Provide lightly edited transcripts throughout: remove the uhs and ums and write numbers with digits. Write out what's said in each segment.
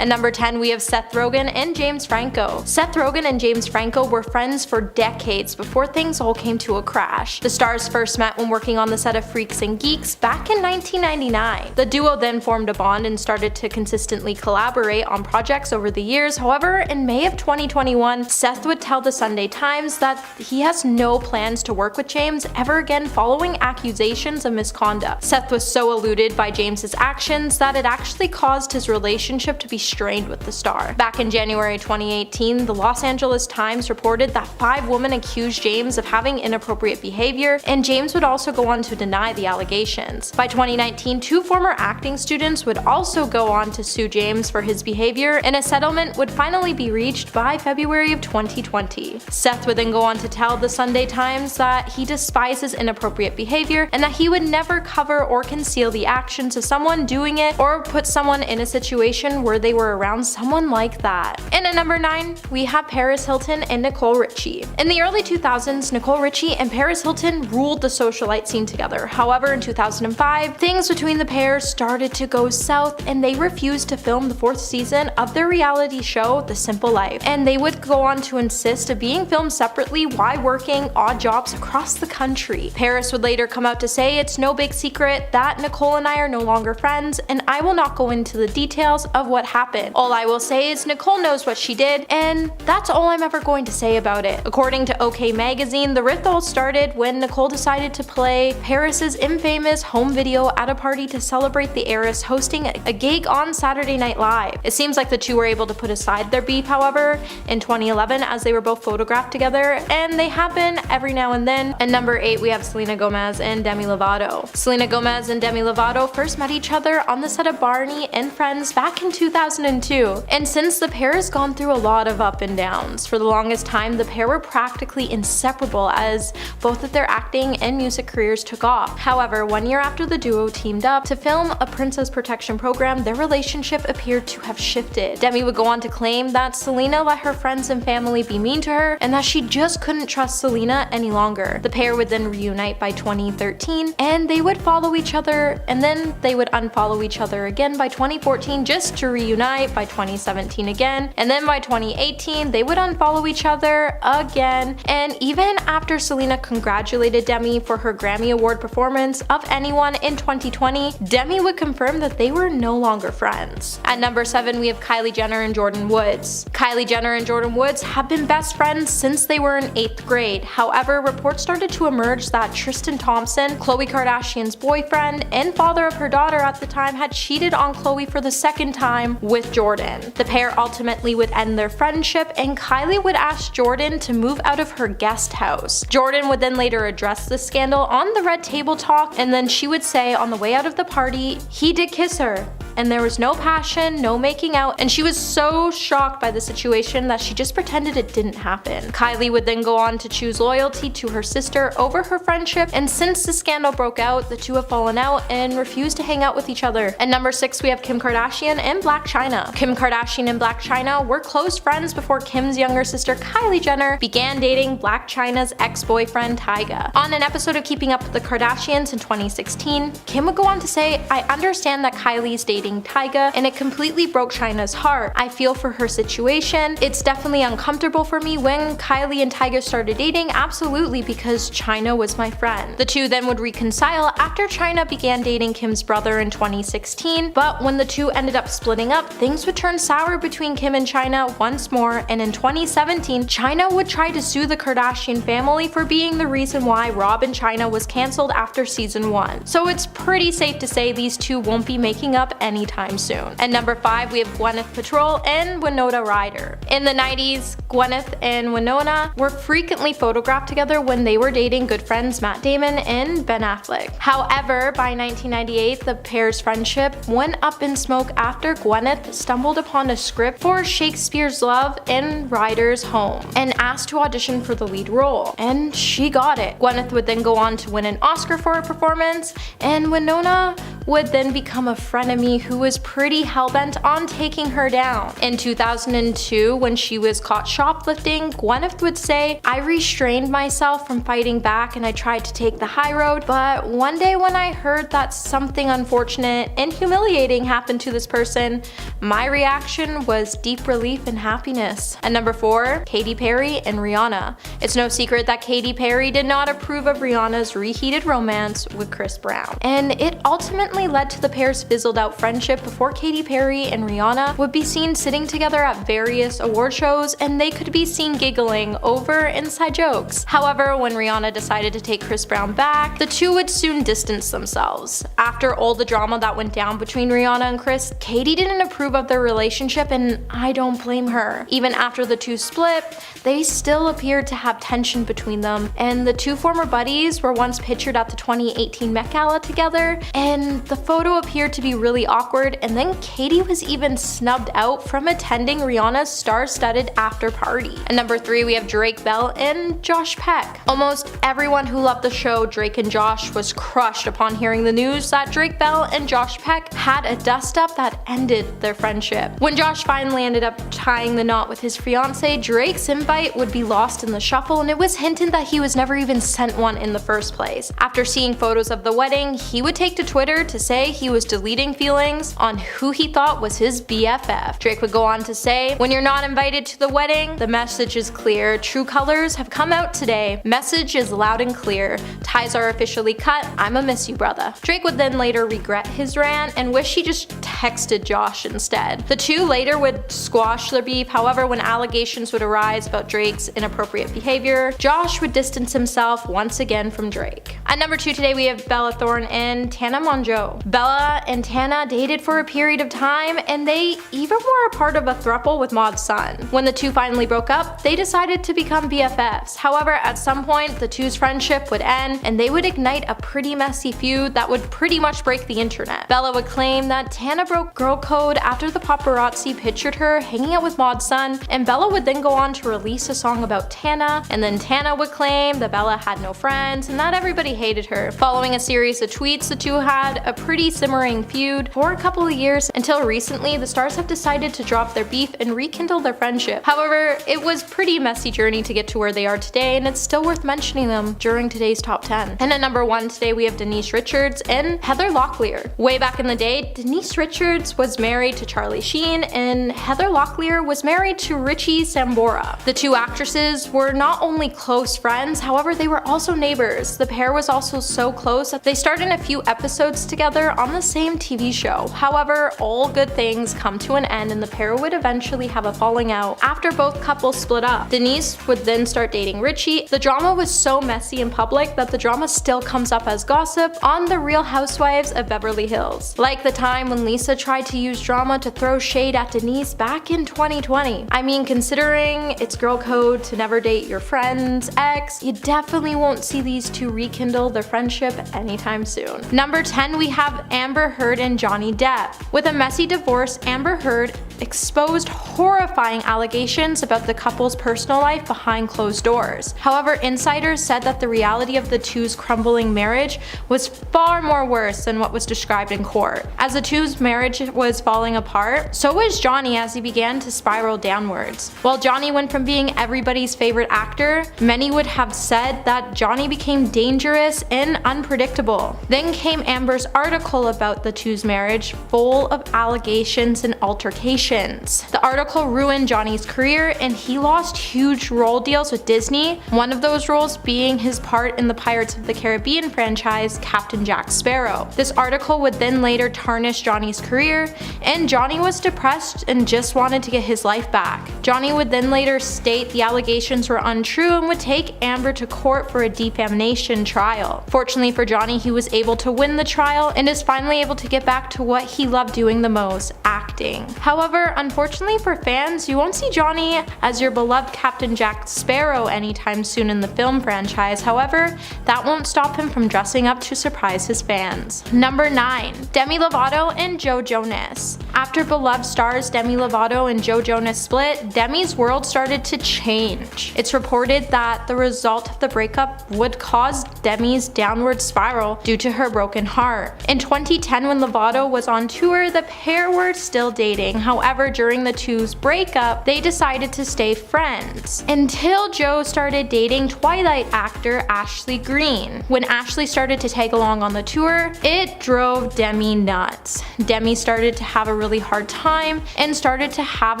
At number 10, we have Seth Rogen and James Franco. Seth Rogen and James Franco were friends for decades before things all came to a crash. The stars first met when working on the set of Freaks and Geeks back in 1999. The duo then formed a bond and started to consistently collaborate on projects over the years. However, in May of 2021, Seth would tell the Sunday Times that he has no plans to work with James ever again following accusations of misconduct. Seth was so eluded by James's actions that it actually caused his relationship to be strained with the star. Back in January 2018, the Los Angeles Times reported that 5 women accused James of having inappropriate behavior, and James would also go on to deny the allegations. By 2019, 2 former acting students would also go on to sue James for his behavior, and a settlement would finally be reached by February of 2020. Seth would then go on to tell the Sunday Times that he despises inappropriate behavior and that he would never cover or conceal the actions of someone doing it or put someone in a situation where they were around someone like that. And at number 9, we have Paris Hilton and Nicole Richie. In the early 2000s, Nicole Richie and Paris Hilton ruled the socialite scene together. However, in 2005, things between the pair started to go south and they refused to film the 4th season of their reality show, The Simple Life. And they would go on to insist of being filmed separately while working odd jobs across the country. Paris would later come out to say it's no big secret that Nicole and I are no longer friends, and I will not go into the details of what happened. All I will say is Nicole knows what she did, and that's all I'm ever going to say about it. According to OK Magazine, the rift all started when Nicole decided to play Paris's infamous home video at a party to celebrate the heiress hosting a gig on Saturday Night Live. It seems like the two were able to put aside their beef, however, in 2011 as they were both photographed together, and they happen every now and then. At number 8, we have Selena Gomez and Demi Lovato. Selena Gomez and Demi Lovato first met each other on the set of Barney and Friends back in 2002, and since the pair has gone through a lot of up and downs. For the longest time, the pair were practically inseparable as both of their acting and music careers took off. However, 1 year after the duo teamed up to film A Princess Protection Program, their relationship appeared to have shifted. Demi would go on to claim that Selena let her friends and family be mean to her and that she just couldn't trust Selena any longer. The pair would then reunite by 2013, and they would follow each other, and then they would unfollow each other again by 2014 just to reunite by 2017 again, and then by 2018 they would unfollow each other again. And even after Selena congratulated Demi for her Grammy Award performance of Anyone in 2020, Demi would confirm that they were no longer friends. At number 7, we have Kylie Jenner and Jordyn Woods. Kylie Jenner and Jordyn Woods have been best friends since they were in 8th grade. However, reports started to emerge that Tristan Thompson, Khloe Kardashian's boyfriend and father of her daughter at the time, had cheated on Khloe for the 2nd time with Jordyn. The pair ultimately would end their friendship, and Kylie would ask Jordyn to move out of her guest house. Jordyn would then later address the scandal on the Red Table Talk, and then she would say on the way out of the party, he did kiss her, and there was no passion, no making out, and she was so shocked by the situation that she just pretended it didn't happen. Kylie would then go on to choose loyalty to her sister over her friendship, and since the scandal broke out, the two have fallen out and refused to hang out with each other. At number 6, we have Kim Kardashian and Blac Chyna. Kim Kardashian and Blac Chyna were close friends before Kim's younger sister Kylie Jenner began dating Blac Chyna's ex-boyfriend Tyga. On an episode of Keeping Up with the Kardashians in 2016, Kim would go on to say, "I understand that Kylie's dating Tyga, and it completely broke Chyna's heart. I feel for her situation. It's definitely uncomfortable for me when Kylie and Tyga started dating, absolutely, because Chyna was my friend." The two then would reconcile after Chyna began dating Kim's brother in 2016, but when the two ended up splitting up, things would turn sour between Kim and Chyna once more, and in 2017, Chyna would try to sue the Kardashian family for being the reason why Rob and Chyna was cancelled after season 1. So it's pretty safe to say these two won't be making up anytime soon. At number 5, we have Gwyneth Paltrow and Winona Ryder. In the 90s, Gwyneth and Winona were frequently photographed together when they were dating good friends Matt Damon and Ben Affleck. However, by 1998, the pair's friendship went up in smoke after Gwyneth stumbled upon a script for Shakespeare's Love in Ryder's home and asked to audition for the lead role, and she got it. Gwyneth would then go on to win an Oscar for her performance, and Winona would then become a frenemy who was pretty hellbent on taking her down. In 2002, when she was caught shoplifting, Gwyneth would say, "I restrained myself from fighting back and I tried to take the high road, but one day when I heard that something unfortunate and humiliating happened to this person, my reaction was deep relief and happiness." And number 4, Katy Perry and Rihanna. It's no secret that Katy Perry did not approve of Rihanna's reheated romance with Chris Brown, and it ultimately led to the pair's fizzled out friendship before Katy Perry and Rihanna would be seen sitting together at various award shows and they could be seen giggling over inside jokes. However, when Rihanna decided to take Chris Brown back, the two would soon distance themselves. After all the drama that went down between Rihanna and Chris, Katy didn't approve of their relationship, and I don't blame her. Even after the two split, they still appeared to have tension between them, and the two former buddies were once pictured at the 2018 Met Gala together, and the photo appeared to be really awkward, and then Katy was even snubbed out from attending Rihanna's star-studded after party. And number 3, we have Drake Bell and Josh Peck. Almost everyone who loved the show Drake and Josh was crushed upon hearing the news that Drake Bell and Josh Peck had a dust-up that ended their friendship. When Josh finally ended up tying the knot with his fiancée, Drake's invite would be lost in the shuffle, and it was hinted that he was never even sent one in the first place. After seeing photos of the wedding, he would take to Twitter to say he was deleting feelings on who he thought was his BFF. Drake would go on to say, "When you're not invited to the wedding, the message is clear. True colors have come out today. Message is loud and clear. Ties are officially cut. I'ma miss you, brother." Drake would then later regret his rant and wish he just texted Josh instead. The two later would squash their beef. However, when allegations would arise about Drake's inappropriate behavior, Josh would distance himself once again from Drake. At number 2 today, we have Bella Thorne and Tana Mongeau. Bella and Tana dated for a period of time, and they even were a part of a throuple with Maud's son. When the two finally broke up, they decided to become BFFs. However, at some point, the two's friendship would end, and they would ignite a pretty messy feud that would pretty much break the internet. Bella would claim that Tana broke girl code after the paparazzi pictured her hanging out with Maud's son, and Bella would then go on to release a song about Tana, and then Tana would claim that Bella had no friends and that everybody hated her. Following a series of tweets, the two had a pretty simmering feud for a couple of years until recently the stars have decided to drop their beef and rekindle their friendship. However, it was pretty messy journey to get to where they are today, and it's still worth mentioning them during today's top 10. And at number 1 today, we have Denise Richards and Heather Locklear. Way back in the day, Denise Richards was married to Charlie Sheen, and Heather Locklear was married to Richie Sambora. The two actresses were not only close friends, however, they were also neighbors. The pair was also so close that they starred in a few episodes together on the same TV show. However, all good things come to an end, and the pair would eventually have a falling out after both couples split up. Denise would then start dating Richie. The drama was so messy in public that the drama still comes up as gossip on The Real Housewives of Beverly Hills. Like the time when Lisa tried to use drama to throw shade at Denise back in 2020. I mean, considering it's girl code to never date your friend's ex, you definitely won't see these two rekindle their friendship anytime soon. Number 10, we have Amber Heard and Johnny Depp. With a messy divorce, Amber Heard exposed horrifying allegations about the couple's personal life behind closed doors. However, insiders said that the reality of the two's crumbling marriage was far more worse than what was described in court. As the two's marriage was falling apart, so was Johnny as he began to spiral downwards. While Johnny went from being everybody's favorite actor, many would have said that Johnny became dangerous and unpredictable. Then came Amber's article about the two's marriage, full of allegations and altercations. The article ruined Johnny's career, and he lost huge role deals with Disney, one of those roles being his part in the Pirates of the Caribbean franchise, Captain Jack Sparrow. This article would then later tarnish Johnny's career, and Johnny was depressed and just wanted to get his life back. Johnny would then later state the allegations were untrue and would take Amber to court for a defamation trial. Fortunately for Johnny, he was able to win the trial and is finally able to get back to what he loved doing the most, acting. However, unfortunately for fans, you won't see Johnny as your beloved Captain Jack Sparrow anytime soon in the film franchise. However, that won't stop him from dressing up to surprise his fans. Number 9, Demi Lovato and Joe Jonas. After beloved stars Demi Lovato and Joe Jonas split, Demi's world started to change. It's reported that the result of the breakup would cause Demi's downward spiral due to her broken heart. In 2010, when Lovato was on tour, the pair were still dating. However, during the two's breakup, they decided to stay friends until Joe started dating Twilight actor Ashley Greene. When Ashley started to tag along on the tour, it drove Demi nuts. Demi started to have a really hard time and started to have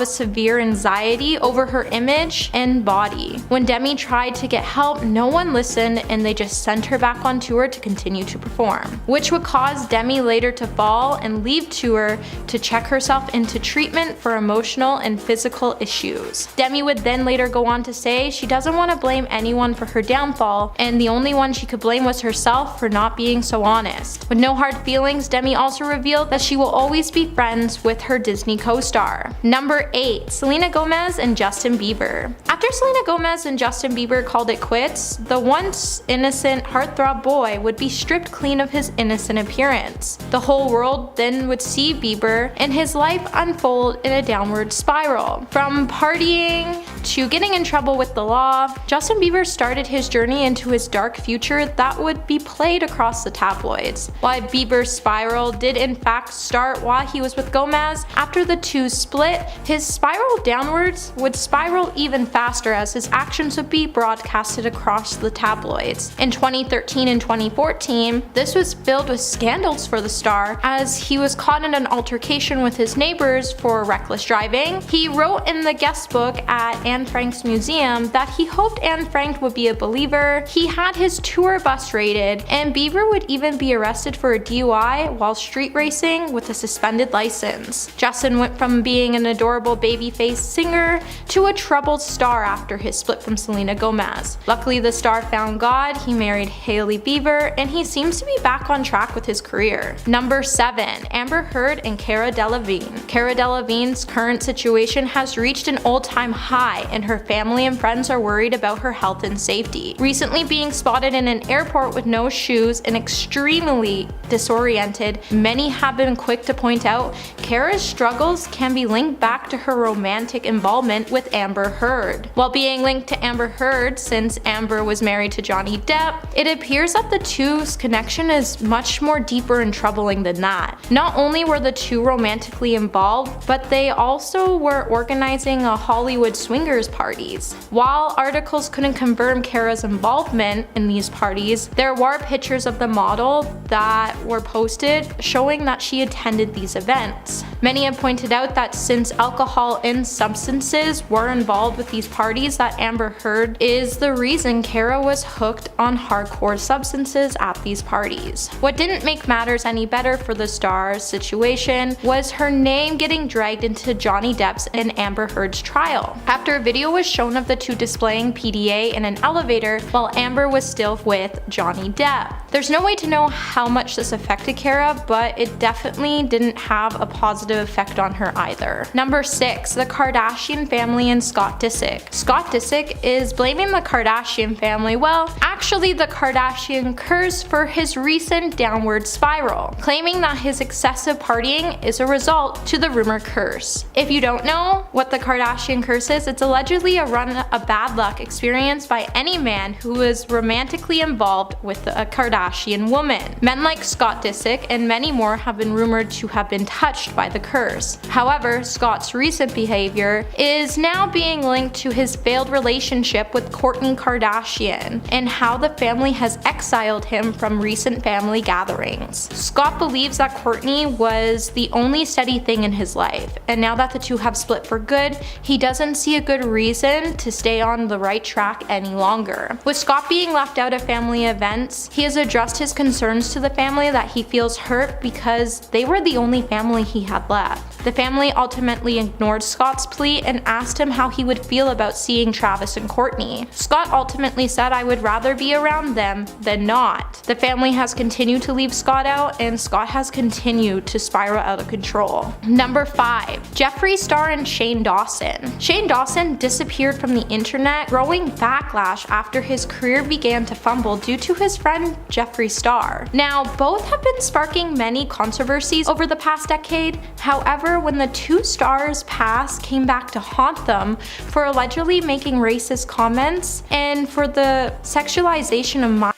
a severe anxiety over her image and body. When Demi tried to get help, no one listened and they just sent her back on tour to continue to perform, which would cause Demi later to fall and leave tour to check herself into treatment for emotional and physical issues. Demi would then later go on to say she doesn't want to blame anyone for her downfall, and the only one she could blame was herself for not being so honest. With no hard feelings, Demi also revealed that she will always be friends with her Disney co-star. Number 8. Selena Gomez and Justin Bieber. After Selena Gomez and Justin Bieber called it quits, the once innocent heartthrob boy would be stripped clean of his innocent appearance. The whole world then would see Bieber and his life unfold in a downward spiral. From partying to getting in trouble with the law, Justin Bieber started his journey into his dark future that would be played across the tabloids. While Bieber's spiral did in fact start while he was with Gomez, after the two split, his spiral downwards would spiral even faster as his actions would be broadcasted across the tabloids. In 2013 and 2014, this was filled with scandals for the star as he was caught in an altercation with his neighbors for reckless driving. He wrote in the guest book at Anne Frank's museum that he hoped Anne Frank would be a believer. He had his tour bus raided, and Bieber would even be arrested for a DUI while street racing with a suspended license. Justin went from being an adorable baby-faced singer to a troubled star after his split from Selena Gomez. Luckily, the star found God, he married Hailey Bieber, and he seems to be back on track with his career. Number 7. Amber Heard and Cara Delevingne. Cara Delevingne's current situation has reached an all-time high, and her family and friends are worried about her health and safety. Recently being spotted in an airport with no shoes and extremely disoriented, many have been quick to point out Cara's struggles can be linked back to her romantic involvement with Amber Heard. While being linked to Amber Heard since Amber was married to Johnny Depp, it appears that the two's connection is much more deeper and troubling than that. Not only were the two romantically involved, but they also were organizing a Hollywood swingers parties. While articles couldn't confirm Cara's involvement in these parties, there were pictures of the model that were posted showing that she attended these events. Many have pointed out that since alcohol and substances were involved with these parties, that Amber Heard is the reason Cara was hooked on hardcore substances at these parties. What didn't make matters any better for the star's situation was her name getting dragged into Johnny Depp's and Amber Heard's trial, after a video was shown of the two displaying PDA in an elevator while Amber was still with Johnny Depp. There's no way to know how much this affected Cara, but it definitely didn't have a positive effect on her either. Number 6. The Kardashian family and Scott Disick. Scott Disick is blaming the Kardashian family, well, actually the Kardashian curse, for his recent downward spiral, claiming that his excessive partying is a result to the rumor curse. If you don't know what the Kardashian curse is, it's allegedly a run of bad luck experienced by any man who is romantically involved with a Kardashian woman. Men like Scott Disick and many more have been rumored to have been touched by the curse. However, Scott's recent behavior is now being linked to his failed relationship with Kourtney Kardashian and how the family has exiled him from recent family gatherings. Scott believes that Kourtney was the only steady thing in his life, and now that the two have split for good, he doesn't see a good reason to stay on the right track any longer. With Scott being left out of family events, he has addressed his concerns to the family that he feels hurt because they were the only family he had left. The family ultimately ignored Scott's plea and asked him how he would feel about seeing Travis and Kourtney. Scott ultimately said, "I would rather be around them than not." The family has continued to leave Scott out, and Scott has continued to spiral out of control. Number 5. Jeffree Star and Shane Dawson. Shane Dawson disappeared from the internet, growing backlash after his career began to fumble due to his friend Jeffree Star. Now, both have been sparking many controversies over the past decade. However, when the two stars' past came back to haunt them for allegedly making racist comments and for the sexualization of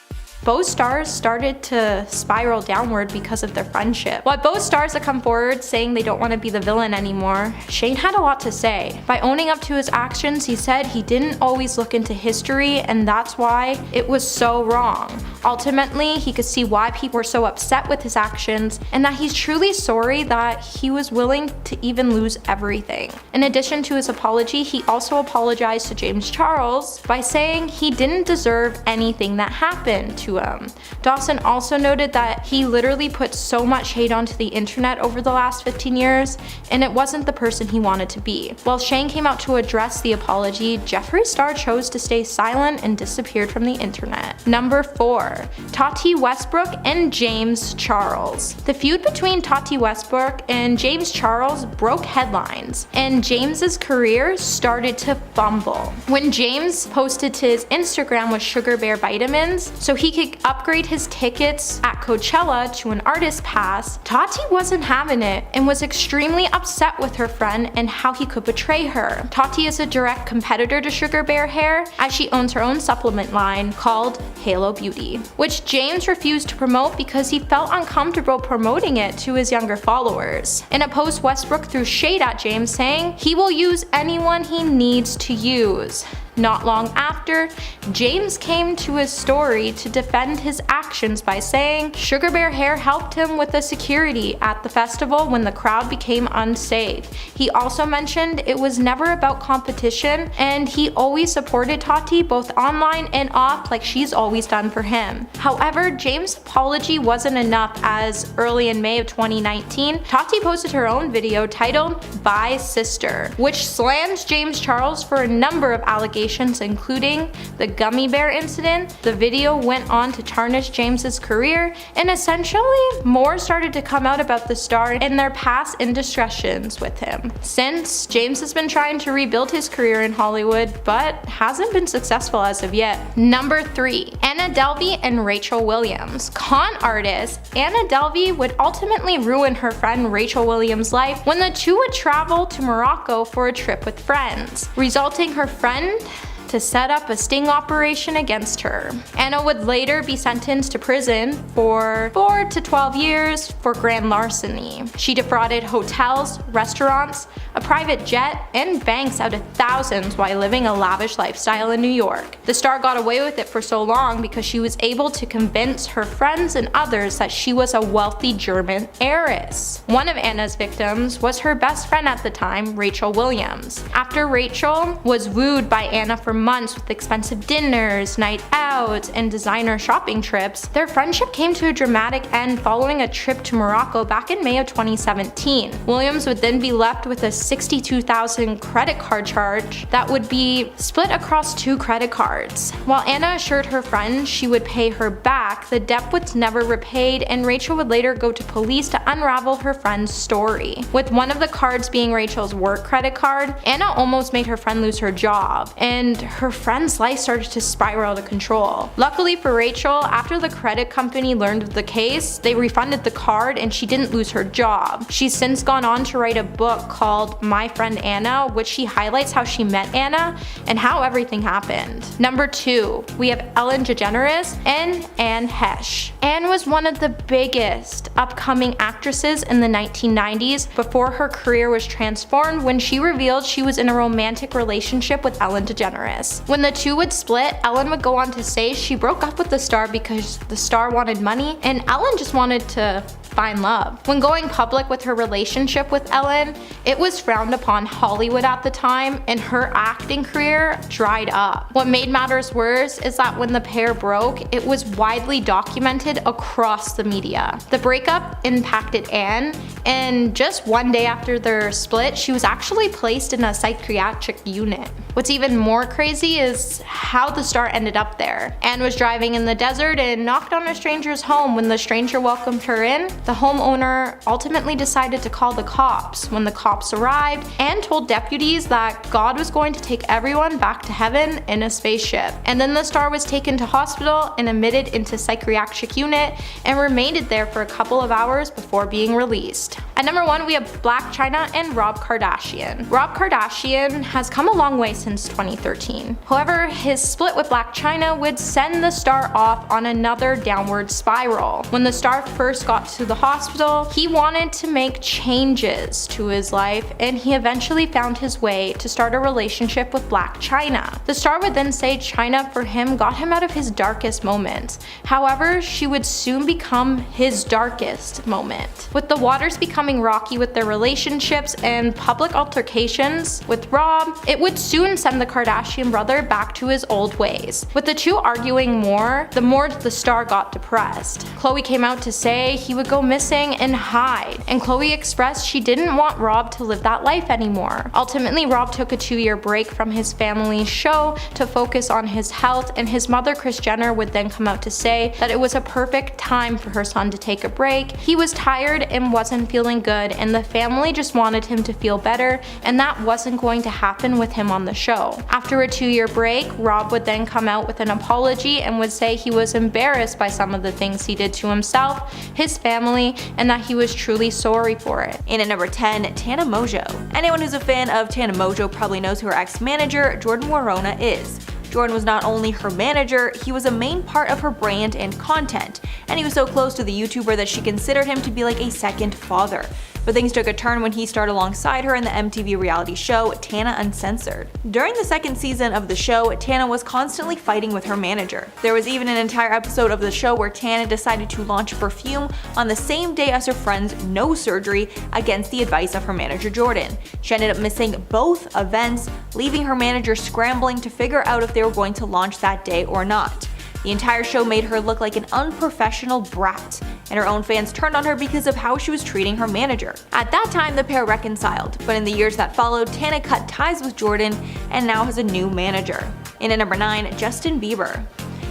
both stars started to spiral downward because of their friendship. While both stars have come forward saying they don't want to be the villain anymore, Shane had a lot to say. By owning up to his actions, he said he didn't always look into history and that's why it was so wrong. Ultimately, he could see why people were so upset with his actions and that he's truly sorry that he was willing to even lose everything. In addition to his apology, he also apologized to James Charles by saying he didn't deserve anything that happened to him. Dawson also noted that he literally put so much hate onto the internet over the last 15 years and it wasn't the person he wanted to be. While Shane came out to address the apology, Jeffree Star chose to stay silent and disappeared from the internet. Number 4. Tati Westbrook and James Charles. The feud between Tati Westbrook and James Charles broke headlines, and James's career started to fumble. When James posted to his Instagram with Sugar Bear vitamins so he could upgrade his tickets at Coachella to an artist pass, Tati wasn't having it and was extremely upset with her friend and how he could betray her. Tati is a direct competitor to Sugar Bear Hair, as she owns her own supplement line called Halo Beauty, which James refused to promote because he felt uncomfortable promoting it to his younger followers. In a post, Westbrook threw shade at James, saying he will use anyone he needs to use. Not long after, James came to his story to defend his actions by saying Sugar Bear Hair helped him with the security at the festival when the crowd became unsafe. He also mentioned it was never about competition and he always supported Tati both online and off like she's always done for him. However, James' apology wasn't enough, as early in May of 2019, Tati posted her own video titled Bye Sister, which slams James Charles for a number of allegations, including the gummy bear incident. The video went on to tarnish James's career, and essentially more started to come out about the star and their past indiscretions with him. Since, James has been trying to rebuild his career in Hollywood, but hasn't been successful as of yet. Number 3. Anna Delvey and Rachel Williams. Con artist Anna Delvey would ultimately ruin her friend Rachel Williams' life when the two would travel to Morocco for a trip with friends, resulting her friend to set up a sting operation against her. Anna would later be sentenced to prison for 4 to 12 years for grand larceny. She defrauded hotels, restaurants, a private jet, and banks out of thousands while living a lavish lifestyle in New York. The star got away with it for so long because she was able to convince her friends and others that she was a wealthy German heiress. One of Anna's victims was her best friend at the time, Rachel Williams. After Rachel was wooed by Anna for months with expensive dinners, night outs, and designer shopping trips, their friendship came to a dramatic end following a trip to Morocco back in May of 2017. Williams would then be left with a $62,000 credit card charge that would be split across 2 credit cards. While Anna assured her friend she would pay her back, the debt was never repaid, and Rachel would later go to police to unravel her friend's story. With one of the cards being Rachel's work credit card, Anna almost made her friend lose her job, and her friend's life started to spiral out of control. Luckily for Rachel, after the credit company learned of the case, they refunded the card and she didn't lose her job. She's since gone on to write a book called My Friend Anna, which she highlights how she met Anna and how everything happened. Number 2, we have Ellen DeGeneres and Anne Heche. Anne was one of the biggest upcoming actresses in the 1990s before her career was transformed when she revealed she was in a romantic relationship with Ellen DeGeneres. When the two would split, Ellen would go on to say she broke up with the star because the star wanted money and Ellen just wanted to find love. When going public with her relationship with Ellen, it was frowned upon Hollywood at the time and her acting career dried up. What made matters worse is that when the pair broke, it was widely documented across the media. The breakup impacted Anne, and just one day after their split, she was actually placed in a psychiatric unit. What's even more crazy is how the star ended up there. Anne was driving in the desert and knocked on a stranger's home. When the stranger welcomed her in, The homeowner ultimately decided to call the cops. When the cops arrived, Anne told deputies that God was going to take everyone back to heaven in a spaceship. And then the star was taken to hospital and admitted into psychiatric unit and remained there for a couple of hours before being released. At number 1, we have Blac Chyna and Rob Kardashian. Rob Kardashian has come a long way since 2013. However, his split with Blac Chyna would send the star off on another downward spiral. When the star first got to the hospital, he wanted to make changes to his life, and he eventually found his way to start a relationship with Blac Chyna. The star would then say Chyna for him got him out of his darkest moments. However, she would soon become his darkest moment. With the waters becoming rocky with their relationships and public altercations with Rob, it would soon send the Kardashian brother back to his old ways. With the two arguing more, the more the star got depressed. Khloe came out to say he would go missing and hide, and Khloe expressed she didn't want Rob to live that life anymore. Ultimately, Rob took a 2-year break from his family's show to focus on his health, and his mother Kris Jenner would then come out to say that it was a perfect time for her son to take a break. He was tired and wasn't feeling good, and the family just wanted him to feel better, and that wasn't going to happen with him on the show. After a 2-year break, Rob would then come out with an apology and would say he was embarrassed by some of the things he did to himself, his family, and that he was truly sorry for it. In at number 10, Tana Mongeau. Anyone who's a fan of Tana Mongeau probably knows who her ex-manager, Jordan Warona, is. Jordan was not only her manager, he was a main part of her brand and content, and he was so close to the YouTuber that she considered him to be like a second father. But things took a turn when he starred alongside her in the MTV reality show Tana Uncensored. During the second season of the show, Tana was constantly fighting with her manager. There was even an entire episode of the show where Tana decided to launch a perfume on the same day as her friend's nose surgery against the advice of her manager Jordan. She ended up missing both events, leaving her manager scrambling to figure out if they were going to launch that day or not. The entire show made her look like an unprofessional brat, and her own fans turned on her because of how she was treating her manager. At that time, the pair reconciled, but in the years that followed, Tana cut ties with Jordan and now has a new manager. In at number 9, Justin Bieber.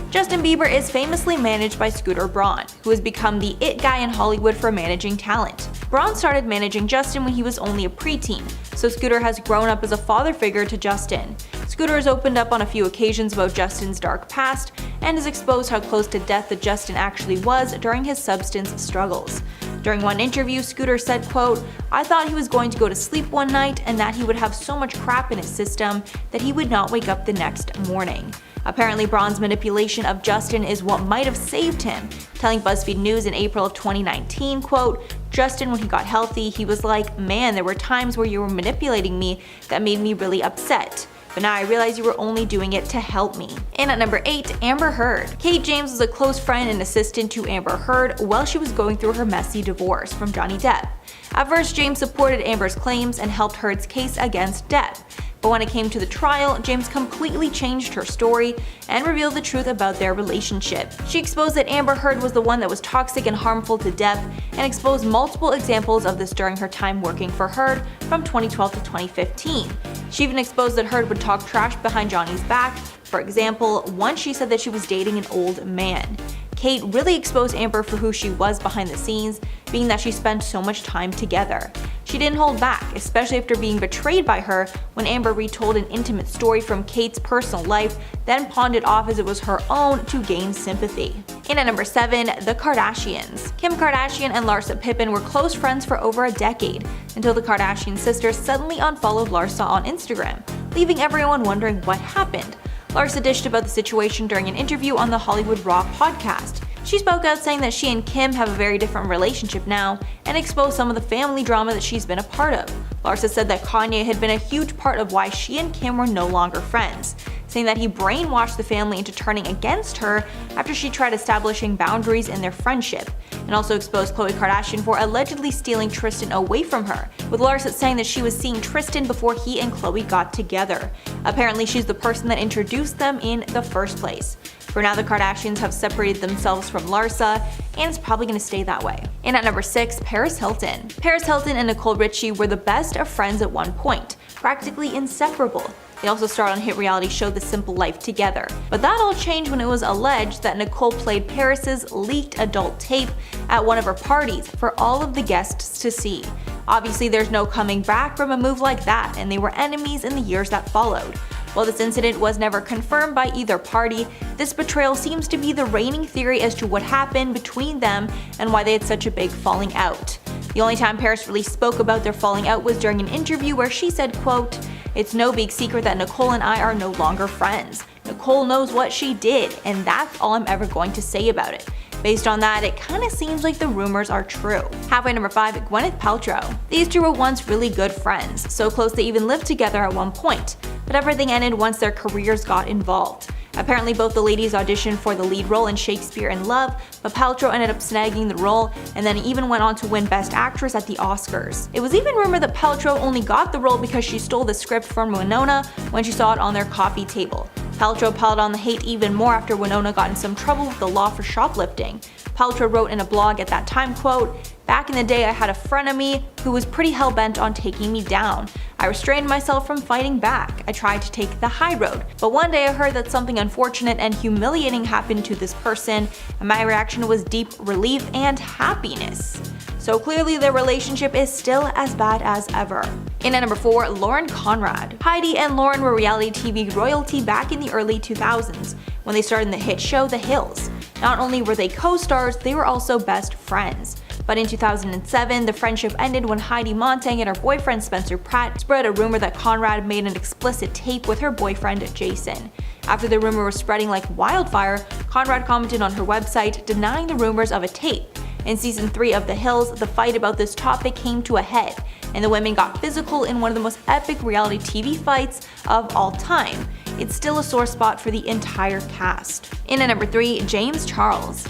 Justin Bieber is famously managed by Scooter Braun, who has become the it guy in Hollywood for managing talent. Braun started managing Justin when he was only a preteen, so Scooter has grown up as a father figure to Justin. Scooter has opened up on a few occasions about Justin's dark past and has exposed how close to death that Justin actually was during his substance struggles. During one interview, Scooter said, quote, "I thought he was going to go to sleep one night and that he would have so much crap in his system that he would not wake up the next morning." Apparently, Braun's manipulation of Justin is what might have saved him, telling BuzzFeed News in April of 2019, quote, "Justin, when he got healthy, he was like, man, there were times where you were manipulating me that made me really upset. But now I realize you were only doing it to help me." And at number 8, Amber Heard. Kate James was a close friend and assistant to Amber Heard while she was going through her messy divorce from Johnny Depp. At first, James supported Amber's claims and helped Heard's case against Depp. But when it came to the trial, James completely changed her story and revealed the truth about their relationship. She exposed that Amber Heard was the one that was toxic and harmful to Depp, and exposed multiple examples of this during her time working for Heard from 2012 to 2015. She even exposed that Heard would talk trash behind Johnny's back. For example, once she said that she was dating an old man. Kate really exposed Amber for who she was behind the scenes, being that she spent so much time together. She didn't hold back, especially after being betrayed by her when Amber retold an intimate story from Kate's personal life, then pawned it off as it was her own to gain sympathy. In at number 7, the Kardashians. Kim Kardashian and Larsa Pippen were close friends for over a decade, until the Kardashian sisters suddenly unfollowed Larsa on Instagram, leaving everyone wondering what happened. Larsa dished about the situation during an interview on the Hollywood Raw podcast. She spoke out saying that she and Kim have a very different relationship now, and exposed some of the family drama that she's been a part of. Larsa said that Kanye had been a huge part of why she and Kim were no longer friends, saying that he brainwashed the family into turning against her after she tried establishing boundaries in their friendship, and also exposed Khloe Kardashian for allegedly stealing Tristan away from her, with Larsa saying that she was seeing Tristan before he and Khloe got together. Apparently, she's the person that introduced them in the first place. For now, the Kardashians have separated themselves from Larsa, and it's probably going to stay that way. And at number 6, Paris Hilton. Paris Hilton and Nicole Richie were the best of friends at one point, practically inseparable. They also starred on hit reality show The Simple Life together. But that all changed when it was alleged that Nicole played Paris's leaked adult tape at one of her parties for all of the guests to see. Obviously, there's no coming back from a move like that, and they were enemies in the years that followed. While this incident was never confirmed by either party, this betrayal seems to be the reigning theory as to what happened between them and why they had such a big falling out. The only time Paris really spoke about their falling out was during an interview where she said, quote, "It's no big secret that Nicole and I are no longer friends. Nicole knows what she did, and that's all I'm ever going to say about it." Based on that, it kinda seems like the rumors are true. Halfway number 5, Gwyneth Paltrow. These two were once really good friends, so close they even lived together at one point. But everything ended once their careers got involved. Apparently both the ladies auditioned for the lead role in Shakespeare in Love, but Paltrow ended up snagging the role and then even went on to win Best Actress at the Oscars. It was even rumored that Paltrow only got the role because she stole the script from Winona when she saw it on their coffee table. Paltrow piled on the hate even more after Winona got in some trouble with the law for shoplifting. Paltrow wrote in a blog at that time, quote, "Back in the day I had a frenemy who was pretty hell-bent on taking me down. I restrained myself from fighting back. I tried to take the high road. But one day I heard that something unfortunate and humiliating happened to this person, and my reaction was deep relief and happiness." So clearly their relationship is still as bad as ever. In at number 4, Lauren Conrad. Heidi and Lauren were reality TV royalty back in the early 2000s when they starred in the hit show The Hills. Not only were they co-stars, they were also best friends. But in 2007, the friendship ended when Heidi Montag and her boyfriend Spencer Pratt spread a rumor that Conrad made an explicit tape with her boyfriend Jason. After the rumor was spreading like wildfire, Conrad commented on her website denying the rumors of a tape. In season 3 of The Hills, the fight about this topic came to a head, and the women got physical in one of the most epic reality TV fights of all time. It's still a sore spot for the entire cast. In at number 3, James Charles.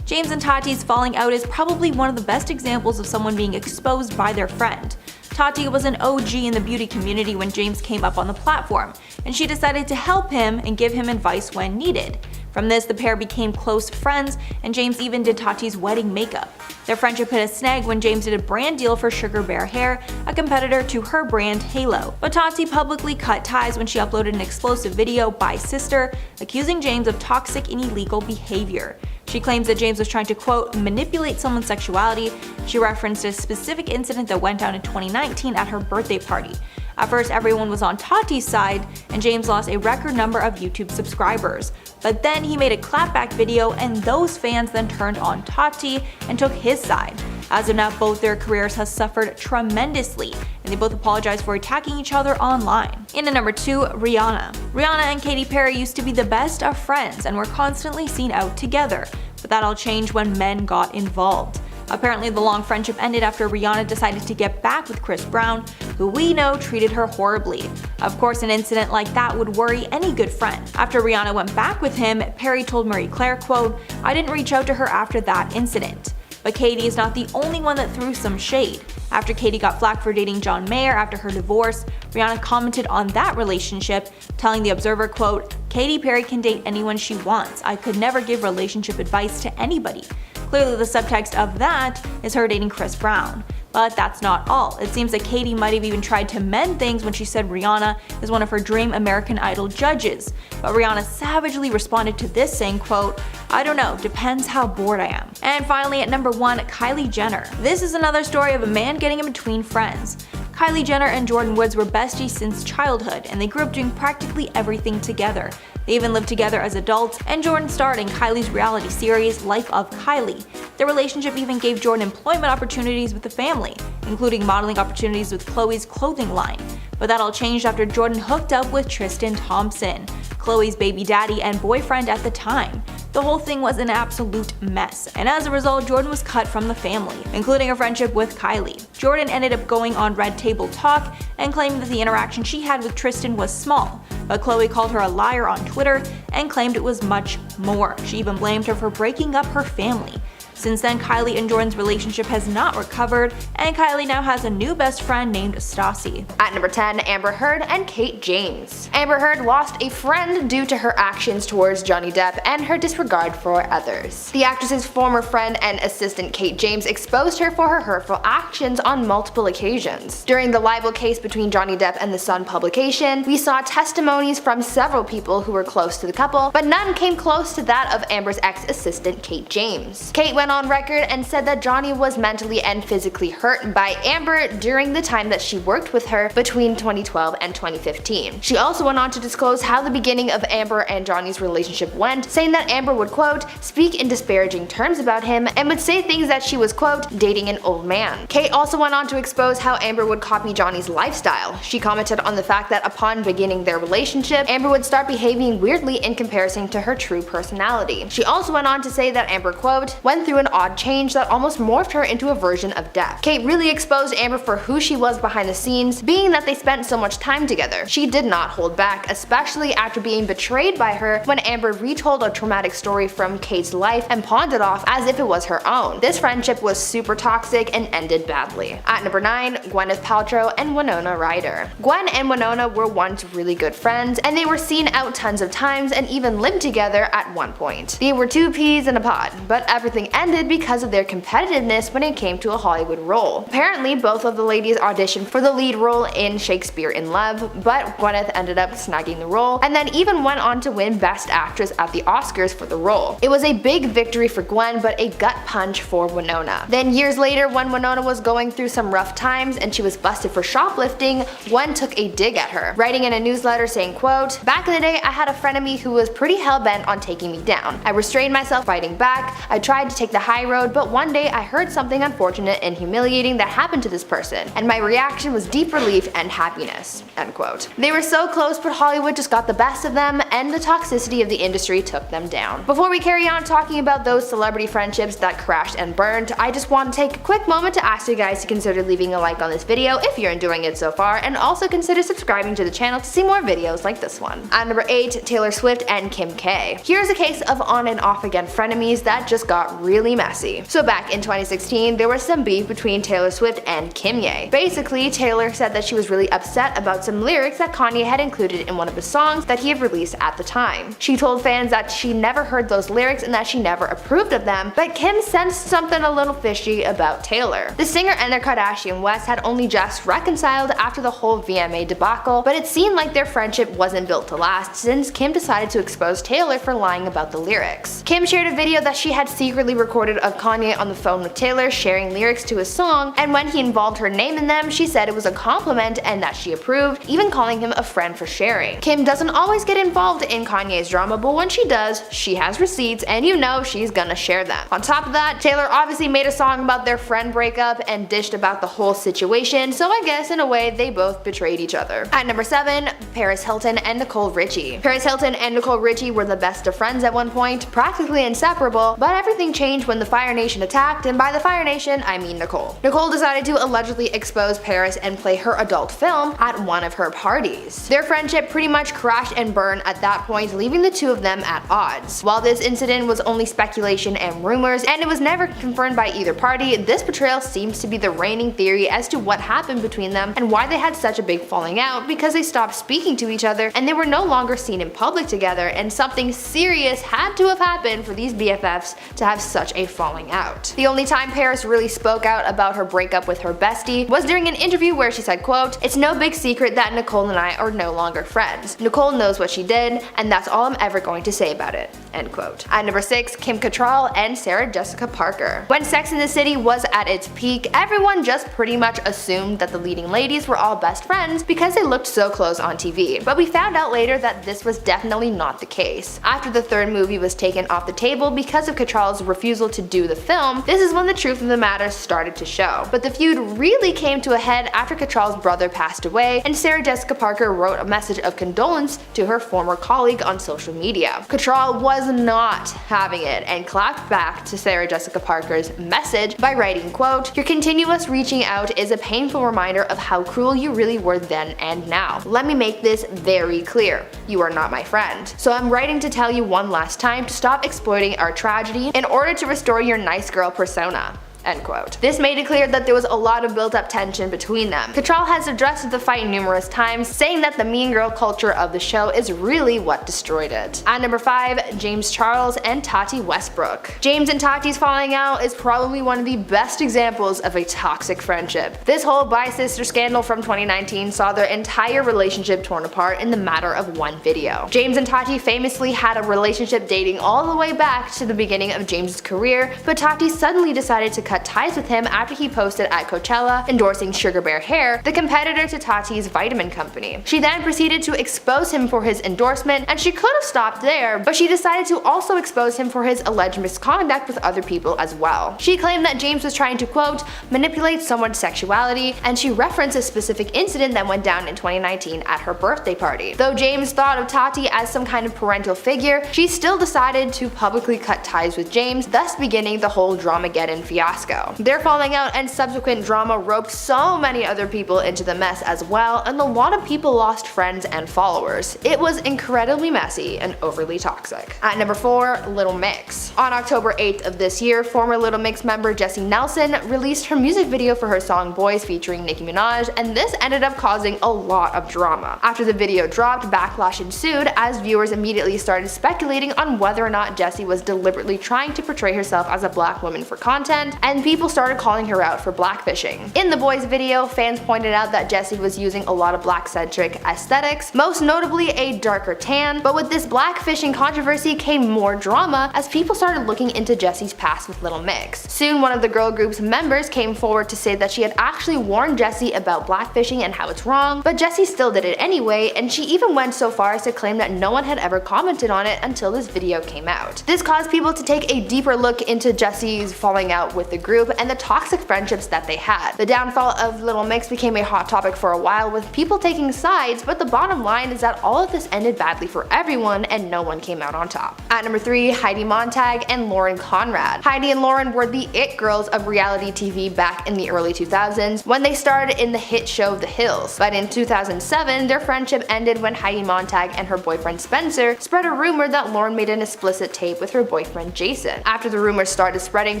James and Tati's falling out is probably one of the best examples of someone being exposed by their friend. Tati was an OG in the beauty community when James came up on the platform, and she decided to help him and give him advice when needed. From this, the pair became close friends, and James even did Tati's wedding makeup. Their friendship hit a snag when James did a brand deal for Sugar Bear Hair, a competitor to her brand Halo. But Tati publicly cut ties when she uploaded an explosive video by Sister, accusing James of toxic and illegal behavior. She claims that James was trying to, quote, manipulate someone's sexuality. She referenced a specific incident that went down in 2019 at her birthday party. At first, everyone was on Tati's side, and James lost a record number of YouTube subscribers. But then he made a clapback video, and those fans then turned on Tati and took his side. As of now, both their careers have suffered tremendously, and they both apologized for attacking each other online. In at number 2, Rihanna. Rihanna and Katy Perry used to be the best of friends and were constantly seen out together, but that all changed when men got involved. Apparently, the long friendship ended after Rihanna decided to get back with Chris Brown, who we know treated her horribly. Of course, an incident like that would worry any good friend. After Rihanna went back with him, Perry told Marie Claire, quote, "I didn't reach out to her after that incident." But Katy is not the only one that threw some shade. After Katy got flack for dating John Mayer after her divorce, Rihanna commented on that relationship, telling The Observer, quote, "Katy Perry can date anyone she wants. I could never give relationship advice to anybody." Clearly the subtext of that is her dating Chris Brown. But that's not all. It seems that Katy might have even tried to mend things when she said Rihanna is one of her dream American Idol judges. But Rihanna savagely responded to this saying, quote, "I don't know, depends how bored I am." And finally at number 1, Kylie Jenner. This is another story of a man getting in between friends. Kylie Jenner and Jordyn Woods were besties since childhood, and they grew up doing practically everything together. They even lived together as adults, and Jordyn starred in Kylie's reality series, Life of Kylie. Their relationship even gave Jordyn employment opportunities with the family, including modeling opportunities with Khloe's clothing line. But that all changed after Jordyn hooked up with Tristan Thompson, Khloe's baby daddy and boyfriend at the time. The whole thing was an absolute mess, and as a result, Jordyn was cut from the family, including her friendship with Kylie. Jordyn ended up going on Red Table Talk and claiming that the interaction she had with Tristan was small, but Khloe called her a liar on Twitter and claimed it was much more. She even blamed her for breaking up her family. Since then, Kylie and Jordan's relationship has not recovered, and Kylie now has a new best friend named Stassi. At number 10, Amber Heard and Kate James. Amber Heard lost a friend due to her actions towards Johnny Depp and her disregard for others. The actress's former friend and assistant Kate James exposed her for her hurtful actions on multiple occasions. During the libel case between Johnny Depp and the Sun publication, we saw testimonies from several people who were close to the couple, but none came close to that of Amber's ex-assistant Kate James. Kate went on record and said that Johnny was mentally and physically hurt by Amber during the time that she worked with her between 2012 and 2015. She also went on to disclose how the beginning of Amber and Johnny's relationship went, saying that Amber would, quote, speak in disparaging terms about him and would say things that she was, quote, dating an old man. Kate also went on to expose how Amber would copy Johnny's lifestyle. She commented on the fact that upon beginning their relationship, Amber would start behaving weirdly in comparison to her true personality. She also went on to say that Amber, quote, went through an odd change that almost morphed her into a version of Depp. Kate really exposed Amber for who she was behind the scenes, being that they spent so much time together. She did not hold back, especially after being betrayed by her when Amber retold a traumatic story from Kate's life and pawned it off as if it was her own. This friendship was super toxic and ended badly. At number 9, Gwyneth Paltrow and Winona Ryder. Gwen and Winona were once really good friends, and they were seen out tons of times and even lived together at one point. They were two peas in a pod, but everything ended because of their competitiveness when it came to a Hollywood role. Apparently, both of the ladies auditioned for the lead role in Shakespeare in Love, but Gwyneth ended up snagging the role, and then even went on to win Best Actress at the Oscars for the role. It was a big victory for Gwen, but a gut punch for Winona. Then years later, when Winona was going through some rough times and she was busted for shoplifting, Gwen took a dig at her, writing in a newsletter saying, quote, back in the day I had a frenemy who was pretty hell-bent on taking me down. I restrained myself fighting back, I tried to take the high road, but one day I heard something unfortunate and humiliating that happened to this person, and my reaction was deep relief and happiness, end quote. They were so close, but Hollywood just got the best of them, and the toxicity of the industry took them down. Before we carry on talking about those celebrity friendships that crashed and burned, I just want to take a quick moment to ask you guys to consider leaving a like on this video if you're enjoying it so far, and also consider subscribing to the channel to see more videos like this one. At number 8, Taylor Swift and Kim K. Here's a case of on and off again frenemies that just got really messy. So back in 2016, there was some beef between Taylor Swift and Kimye. Basically, Taylor said that she was really upset about some lyrics that Kanye had included in one of the songs that he had released at the time. She told fans that she never heard those lyrics and that she never approved of them, but Kim sensed something a little fishy about Taylor. The singer and their Kardashian West had only just reconciled after the whole VMA debacle, but it seemed like their friendship wasn't built to last since Kim decided to expose Taylor for lying about the lyrics. Kim shared a video that she had secretly recorded of Kanye on the phone with Taylor sharing lyrics to his song, and when he involved her name in them, she said it was a compliment and that she approved, even calling him a friend for sharing. Kim doesn't always get involved in Kanye's drama, but when she does, she has receipts and you know she's gonna share them. On top of that, Taylor obviously made a song about their friend breakup and dished about the whole situation, so I guess in a way they both betrayed each other. At number 7, Paris Hilton and Nicole Richie. Paris Hilton and Nicole Richie were the best of friends at one point, practically inseparable, but everything changed when the Fire Nation attacked, and by the Fire Nation, I mean Nicole. Nicole decided to allegedly expose Paris and play her adult film at one of her parties. Their friendship pretty much crashed and burned at that point, leaving the two of them at odds. While this incident was only speculation and rumors, and it was never confirmed by either party, this portrayal seems to be the reigning theory as to what happened between them and why they had such a big falling out, because they stopped speaking to each other and they were no longer seen in public together, and something serious had to have happened for these BFFs to have such a falling out. The only time Paris really spoke out about her breakup with her bestie was during an interview where she said, quote, "It's no big secret that Nicole and I are no longer friends. Nicole knows what she did, and that's all I'm ever going to say about it," end quote. At number 6, Kim Cattrall and Sarah Jessica Parker. When Sex and the City was at its peak, everyone just pretty much assumed that the leading ladies were all best friends because they looked so close on TV. But we found out later that this was definitely not the case. After the third movie was taken off the table because of Cattrall's refusal to do the film, this is when the truth of the matter started to show. But the feud really came to a head after Cattrall's brother passed away, and Sarah Jessica Parker wrote a message of condolence to her former colleague on social media. Cattrall was not having it and clapped back to Sarah Jessica Parker's message by writing, quote, "Your continuous reaching out is a painful reminder of how cruel you really were then and now. Let me make this very clear. You are not my friend. So I'm writing to tell you one last time to stop exploiting our tragedy in order to to restore your nice girl persona." End quote. This made it clear that there was a lot of built-up tension between them. Cattrall has addressed the fight numerous times, saying that the mean girl culture of the show is really what destroyed it. At number 5, James Charles and Tati Westbrook. James and Tati's falling out is probably one of the best examples of a toxic friendship. This whole bi-sister scandal from 2019 saw their entire relationship torn apart in the matter of one video. James and Tati famously had a relationship dating all the way back to the beginning of James's career, but Tati suddenly decided to cut ties with him after he posted at Coachella endorsing Sugar Bear Hair, the competitor to Tati's vitamin company. She then proceeded to expose him for his endorsement, and she could have stopped there, but she decided to also expose him for his alleged misconduct with other people as well. She claimed that James was trying to, quote, manipulate someone's sexuality, and she referenced a specific incident that went down in 2019 at her birthday party. Though James thought of Tati as some kind of parental figure, she still decided to publicly cut ties with James, thus beginning the whole Dramageddon fiasco. Their falling out and subsequent drama roped so many other people into the mess as well, and a lot of people lost friends and followers. It was incredibly messy and overly toxic. At number 4, Little Mix. On October 8th of this year, former Little Mix member Jessie Nelson released her music video for her song Boys featuring Nicki Minaj, and this ended up causing a lot of drama. After the video dropped, backlash ensued as viewers immediately started speculating on whether or not Jessie was deliberately trying to portray herself as a black woman for content, and people started calling her out for blackfishing. In the Boys video, fans pointed out that Jessie was using a lot of black-centric aesthetics, most notably a darker tan, but with this blackfishing controversy came more drama as people started looking into Jessie's past with Little Mix. Soon one of the girl group's members came forward to say that she had actually warned Jessie about blackfishing and how it's wrong, but Jessie still did it anyway, and she even went so far as to claim that no one had ever commented on it until this video came out. This caused people to take a deeper look into Jessie's falling out with the group and the toxic friendships that they had. The downfall of Little Mix became a hot topic for a while, with people taking sides, but the bottom line is that all of this ended badly for everyone and no one came out on top. At number 3, Heidi Montag and Lauren Conrad. Heidi and Lauren were the it girls of reality TV back in the early 2000s when they starred in the hit show The Hills, but in 2007 their friendship ended when Heidi Montag and her boyfriend Spencer spread a rumor that Lauren made an explicit tape with her boyfriend Jason. After the rumors started spreading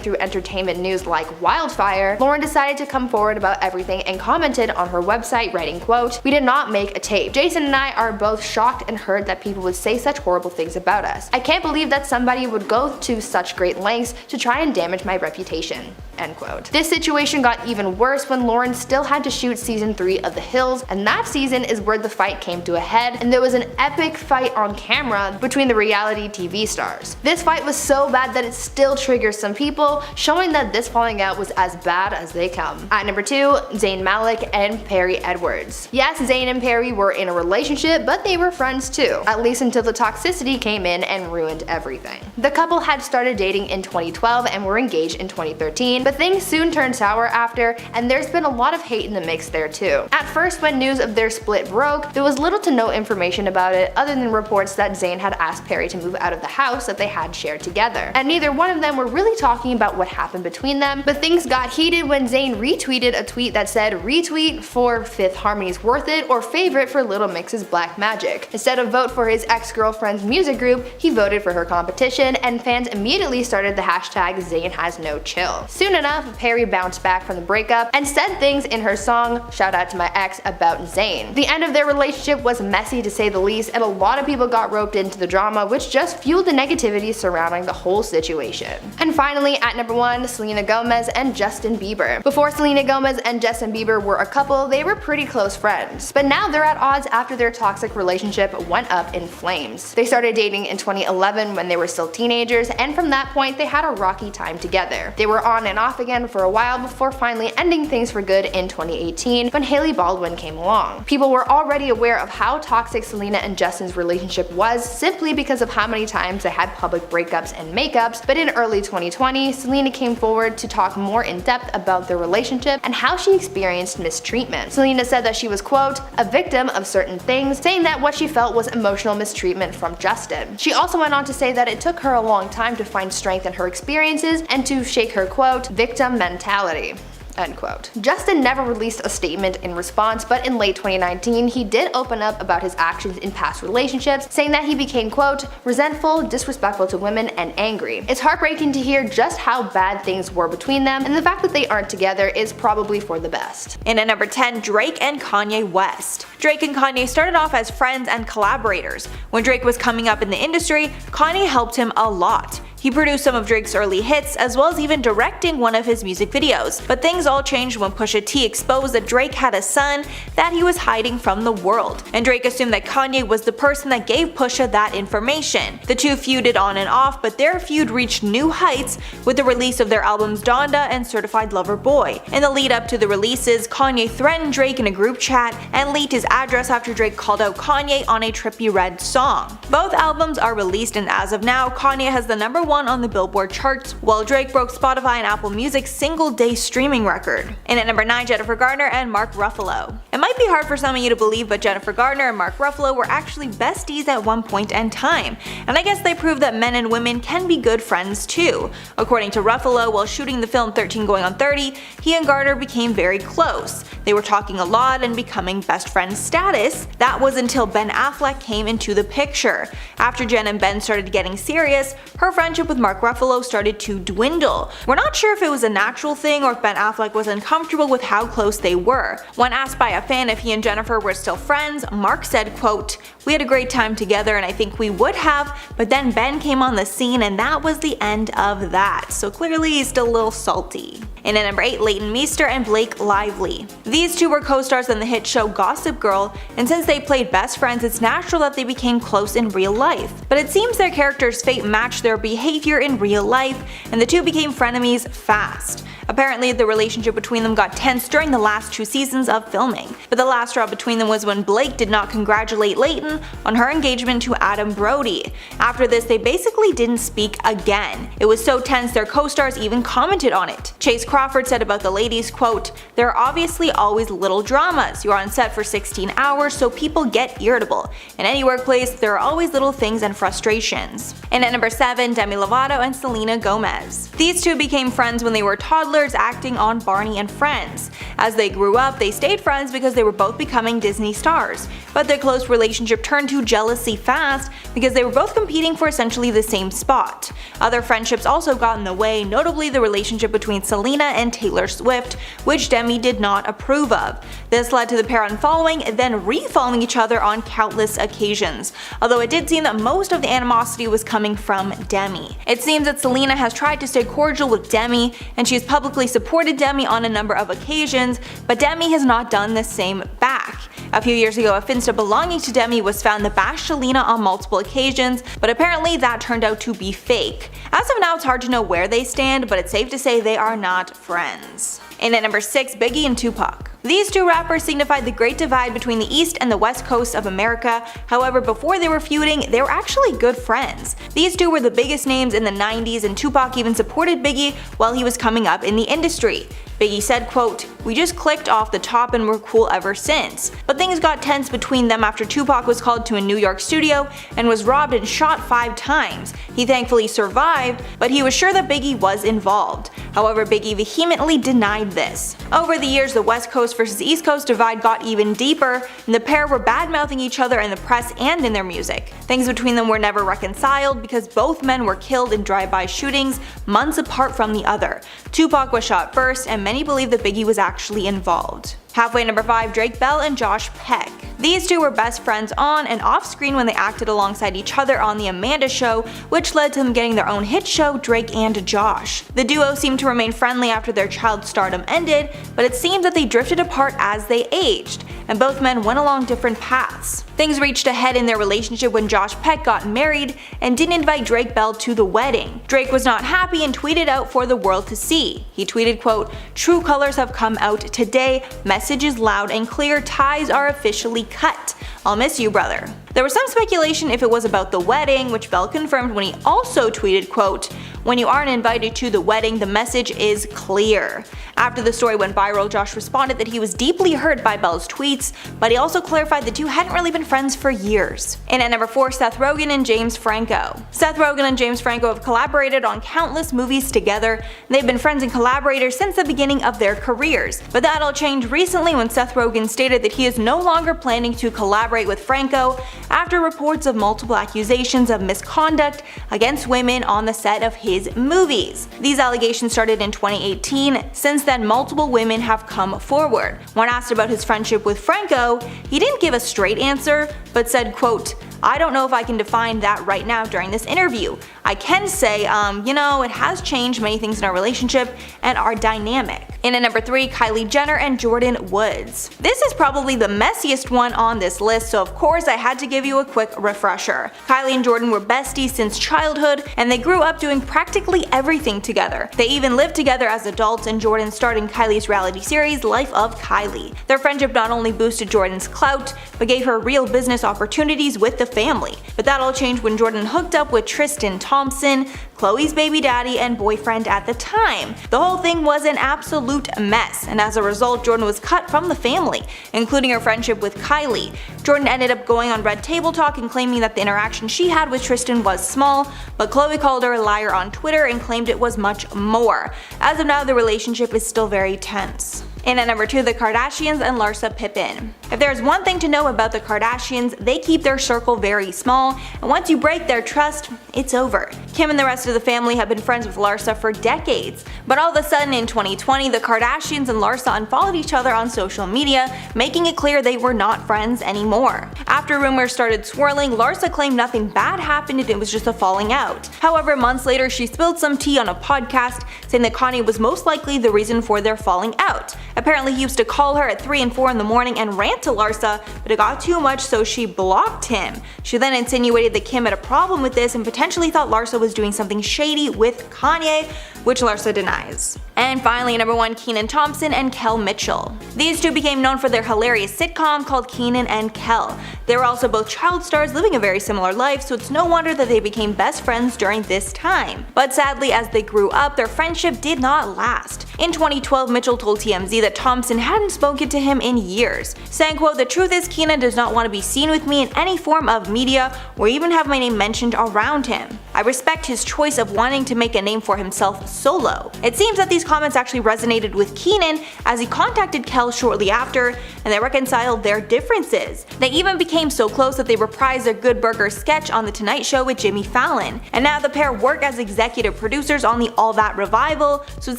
through entertainment news like wildfire, Lauren decided to come forward about everything and commented on her website writing, quote, "We did not make a tape. Jason and I are both shocked and hurt that people would say such horrible things about us. I can't believe that somebody would go to such great lengths to try and damage my reputation." End quote. This situation got even worse when Lauren still had to shoot season 3 of The Hills, and that season is where the fight came to a head, and there was an epic fight on camera between the reality TV stars. This fight was so bad that it still triggers some people, showing that this falling out was as bad as they come. At number 2, Zayn Malik and Perry Edwards. Yes, Zayn and Perry were in a relationship, but they were friends too, at least until the toxicity came in and ruined everything. The couple had started dating in 2012 and were engaged in 2013, but things soon turned sour after, and there's been a lot of hate in the mix there too. At first, when news of their split broke, there was little to no information about it other than reports that Zayn had asked Perry to move out of the house that they had shared together, and neither one of them were really talking about what happened between them, but things got heated when Zayn retweeted a tweet that said retweet for Fifth Harmony's Worth It or favorite for Little Mix's Black Magic. Instead of vote for his ex-girlfriend's music group, he voted for her competition, and fans immediately started the hashtag Zayn has no chill. Soon enough, Perry bounced back from the breakup and said things in her song Shout Out to My Ex about Zayn. The end of their relationship was messy to say the least, and a lot of people got roped into the drama, which just fueled the negativity surrounding the whole situation. And finally, at number 1, Selena Gomez and Justin Bieber. Before Selena Gomez and Justin Bieber were a couple, they were pretty close friends, but now they're at odds after their toxic relationship went up in flames. They started dating in 2011 when they were still teenagers, and from that point they had a rocky time together. They were on and off again for a while before finally ending things for good in 2018 when Hailey Baldwin came along. People were already aware of how toxic Selena and Justin's relationship was simply because of how many times they had public breakups and makeups, but in early 2020, Selena came forward to talk more in depth about their relationship and how she experienced mistreatment. Selena said that she was, quote, a victim of certain things, saying that what she felt was emotional mistreatment from Justin. She also went on to say that it took her a long time to find strength in her experiences and to shake her, quote, victim mentality. end quote. Justin never released a statement in response, but in late 2019, he did open up about his actions in past relationships, saying that he became, quote, resentful, disrespectful to women, and angry. It's heartbreaking to hear just how bad things were between them, and the fact that they aren't together is probably for the best. And at number 10, Drake and Kanye West. Drake and Kanye started off as friends and collaborators. When Drake was coming up in the industry, Kanye helped him a lot. He produced some of Drake's early hits, as well as even directing one of his music videos. But things all changed when Pusha T exposed that Drake had a son that he was hiding from the world. And Drake assumed that Kanye was the person that gave Pusha that information. The two feuded on and off, but their feud reached new heights with the release of their albums Donda and Certified Lover Boy. In the lead up to the releases, Kanye threatened Drake in a group chat and leaked his address after Drake called out Kanye on a Trippie Redd song. Both albums are released, and as of now, Kanye has the #1 on the Billboard charts, while Drake broke Spotify and Apple Music's single-day streaming record. And at number 9, Jennifer Garner and Mark Ruffalo. It might be hard for some of you to believe, but Jennifer Garner and Mark Ruffalo were actually besties at one point in time, and I guess they proved that men and women can be good friends too. According to Ruffalo, while shooting the film 13 Going on 30, he and Garner became very close. They were talking a lot and becoming best friend status. That was until Ben Affleck came into the picture. After Jen and Ben started getting serious, her friendship with Mark Ruffalo started to dwindle. We're not sure if it was a natural thing or if Ben Affleck was uncomfortable with how close they were. When asked by a fan if he and Jennifer were still friends, Mark said, quote, "We had a great time together and I think we would have, but then Ben came on the scene and that was the end of that." So clearly he's still a little salty. And at number 8, Leighton Meester and Blake Lively. These two were co-stars on the hit show Gossip Girl, and since they played best friends, it's natural that they became close in real life. But it seems their characters' fate matched their behavior in real life, and the two became frenemies fast. Apparently, the relationship between them got tense during the last 2 seasons of filming. But the last straw between them was when Blake did not congratulate Leighton on her engagement to Adam Brody. After this, they basically didn't speak again. It was so tense their co-stars even commented on it. Chase Crawford said about the ladies, quote, "There are obviously always little dramas. You're on set for 16 hours, so people get irritable. In any workplace, there are always little things and frustrations." And at number 7, Demi Lovato and Selena Gomez. These two became friends when they were toddlers acting on Barney and Friends. As they grew up, they stayed friends because they were both becoming Disney stars. But their close relationship turned to jealousy fast because they were both competing for essentially the same spot. Other friendships also got in the way, notably the relationship between Selena and Taylor Swift, which Demi did not approve of. This led to the pair unfollowing and then re-following each other on countless occasions, although it did seem that most of the animosity was coming from Demi. It seems that Selena has tried to stay cordial with Demi, and she has publicly supported Demi on a number of occasions, but Demi has not done the same back. A few years ago, a Finsta belonging to Demi was found that bashed Selena on multiple occasions, but apparently that turned out to be fake. As of now, it's hard to know where they stand, but it's safe to say they are not friends. And at number 6, Biggie and Tupac. These two rappers signified the great divide between the East and the West Coast of America. However, before they were feuding, they were actually good friends. These two were the biggest names in the 90s, and Tupac even supported Biggie while he was coming up in the industry. Biggie said, quote, "We just clicked off the top and we're cool ever since." But things got tense between them after Tupac was called to a New York studio and was robbed and shot 5 times. He thankfully survived, but he was sure that Biggie was involved. However, Biggie vehemently denied this. Over the years, the West Coast versus East Coast divide got even deeper, and the pair were bad-mouthing each other in the press and in their music. Things between them were never reconciled because both men were killed in drive-by shootings months apart from the other. Tupac was shot first, and many believe that Biggie was actually involved. Halfway number 5, Drake Bell and Josh Peck. These two were best friends on and off screen when they acted alongside each other on The Amanda Show, which led to them getting their own hit show, Drake and Josh. The duo seemed to remain friendly after their child stardom ended, but it seems that they drifted apart as they aged, and both men went along different paths. Things reached a head in their relationship when Josh Peck got married and didn't invite Drake Bell to the wedding. Drake was not happy and tweeted out for the world to see. He tweeted, quote, "True colors have come out today, message is loud and clear, ties are officially cut. I'll miss you, brother. There was some speculation if it was about the wedding, which Bell confirmed when he also tweeted, quote, "When you aren't invited to the wedding, the message is clear." After the story went viral, Josh responded that he was deeply hurt by Bell's tweets, but he also clarified the two hadn't really been friends for years. And at number 4, Seth Rogen and James Franco. Seth Rogen and James Franco have collaborated on countless movies together. They've been friends and collaborators since the beginning of their careers. But that all changed recently when Seth Rogen stated that he is no longer planning to collaborate with Franco after reports of multiple accusations of misconduct against women on the set of his movies. These allegations started in 2018. Since then, multiple women have come forward. When asked about his friendship with Franco, he didn't give a straight answer, but said, quote, "I don't know if I can define that right now during this interview. I can say, it has changed many things in our relationship and our dynamic." And at number 3, Kylie Jenner and Jordyn Woods. This is probably the messiest one on this list, so of course I had to give you a quick refresher. Kylie and Jordyn were besties since childhood, and they grew up doing practically everything together. They even lived together as adults, and Jordyn starred in Kylie's reality series, Life of Kylie. Their friendship not only boosted Jordyn's clout, but gave her real business opportunities with the family. But that all changed when Jordyn hooked up with Tristan Thompson, Khloe's baby daddy and boyfriend at the time. The whole thing was an absolute mess, and as a result, Jordyn was cut from the family, including her friendship with Kylie. Jordyn ended up going on Red Table Talk and claiming that the interaction she had with Tristan was small, but Khloe called her a liar on Twitter and claimed it was much more. As of now, the relationship is still very tense. And at number 2, the Kardashians and Larsa Pippen. If there's one thing to know about the Kardashians, they keep their circle very small, and once you break their trust, it's over. Kim and the rest of the family have been friends with Larsa for decades, but all of a sudden in 2020, the Kardashians and Larsa unfollowed each other on social media, making it clear they were not friends anymore. After rumors started swirling, Larsa claimed nothing bad happened and it was just a falling out. However, months later, she spilled some tea on a podcast, saying that Kanye was most likely the reason for their falling out. Apparently he used to call her at 3 and 4 in the morning and rant to Larsa, but it got too much so she blocked him. She then insinuated that Kim had a problem with this and potentially thought Larsa was doing something shady with Kanye, which Larsa denies. And finally, number 1, Kenan Thompson and Kel Mitchell. These two became known for their hilarious sitcom called Kenan and Kel. They were also both child stars living a very similar life, so it's no wonder that they became best friends during this time. But sadly, as they grew up, their friendship did not last. In 2012, Mitchell told TMZ that Thompson hadn't spoken to him in years, saying, quote, "The truth is Kenan does not want to be seen with me in any form of media or even have my name mentioned around him. I respect his choice of wanting to make a name for himself solo." It seems that these comments actually resonated with Kenan, as he contacted Kel shortly after, and they reconciled their differences. They even became so close that they reprised their Good Burger sketch on The Tonight Show with Jimmy Fallon. And now the pair work as executive producers on the All That revival, so it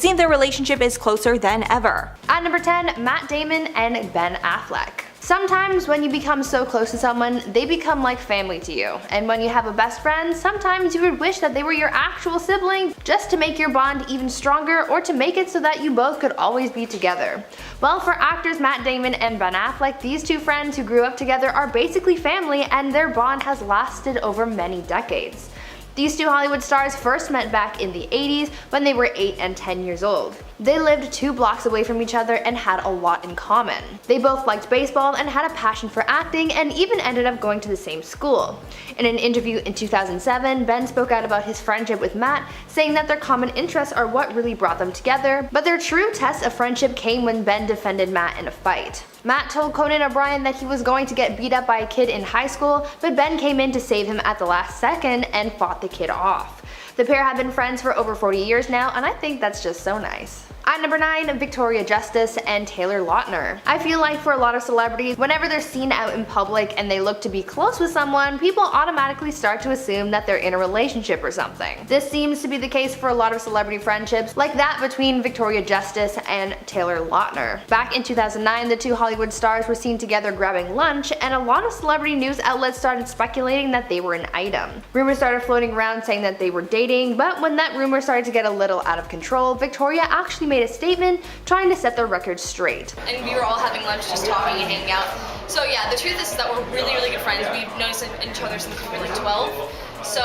seems their relationship is closer than ever. At number 10, Matt Damon and Ben Affleck. Sometimes when you become so close to someone, they become like family to you. And when you have a best friend, sometimes you would wish that they were your actual sibling just to make your bond even stronger or to make it so that you both could always be together. Well, for actors Matt Damon and Ben Affleck, these two friends who grew up together are basically family, and their bond has lasted over many decades. These two Hollywood stars first met back in the 80s when they were 8 and 10 years old. They lived 2 blocks away from each other and had a lot in common. They both liked baseball and had a passion for acting, and even ended up going to the same school. In an interview in 2007, Ben spoke out about his friendship with Matt, saying that their common interests are what really brought them together, but their true test of friendship came when Ben defended Matt in a fight. Matt told Conan O'Brien that he was going to get beat up by a kid in high school, but Ben came in to save him at the last second and fought the kid off. The pair have been friends for over 40 years now, and I think that's just so nice. At number 9, Victoria Justice and Taylor Lautner. I feel like for a lot of celebrities, whenever they're seen out in public and they look to be close with someone, people automatically start to assume that they're in a relationship or something. This seems to be the case for a lot of celebrity friendships, like that between Victoria Justice and Taylor Lautner. Back in 2009, the two Hollywood stars were seen together grabbing lunch, and a lot of celebrity news outlets started speculating that they were an item. Rumors started floating around saying that they were dating, but when that rumor started to get a little out of control, Victoria actually made a statement trying to set their record straight. And we were all having lunch, just talking and hanging out. So yeah, the truth is that we're really, really good friends. We've known each other since we were like 12. So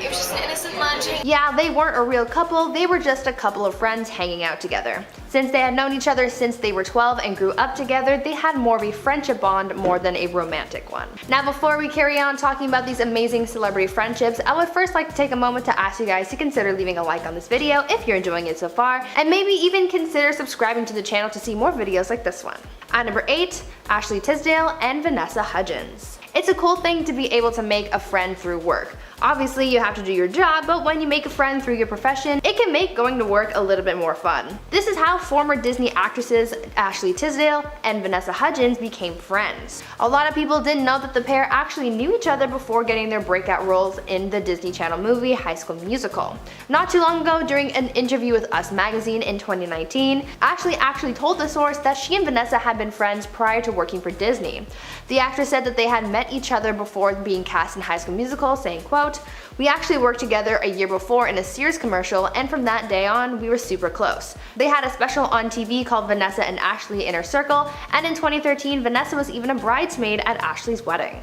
it was just an innocent lunch. Yeah, they weren't a real couple, they were just a couple of friends hanging out together. Since they had known each other since they were 12 and grew up together, they had more of a friendship bond more than a romantic one. Now before we carry on talking about these amazing celebrity friendships, I would first like to take a moment to ask you guys to consider leaving a like on this video if you're enjoying it so far, and maybe even consider subscribing to the channel to see more videos like this one. At number 8, Ashley Tisdale and Vanessa Hudgens. It's a cool thing to be able to make a friend through work. Obviously you have to do your job, but when you make a friend through your profession, it can make going to work a little bit more fun. This is how former Disney actresses Ashley Tisdale and Vanessa Hudgens became friends. A lot of people didn't know that the pair actually knew each other before getting their breakout roles in the Disney Channel movie High School Musical. Not too long ago, during an interview with Us Magazine in 2019, Ashley actually told the source that she and Vanessa had been friends prior to working for Disney. The actress said that they had met each other before being cast in High School Musical, saying, quote, "We actually worked together a year before in a Sears commercial, and from that day on, we were super close. They had a special on TV called Vanessa and Ashley Inner Circle, and in 2013, Vanessa was even a bridesmaid at Ashley's wedding."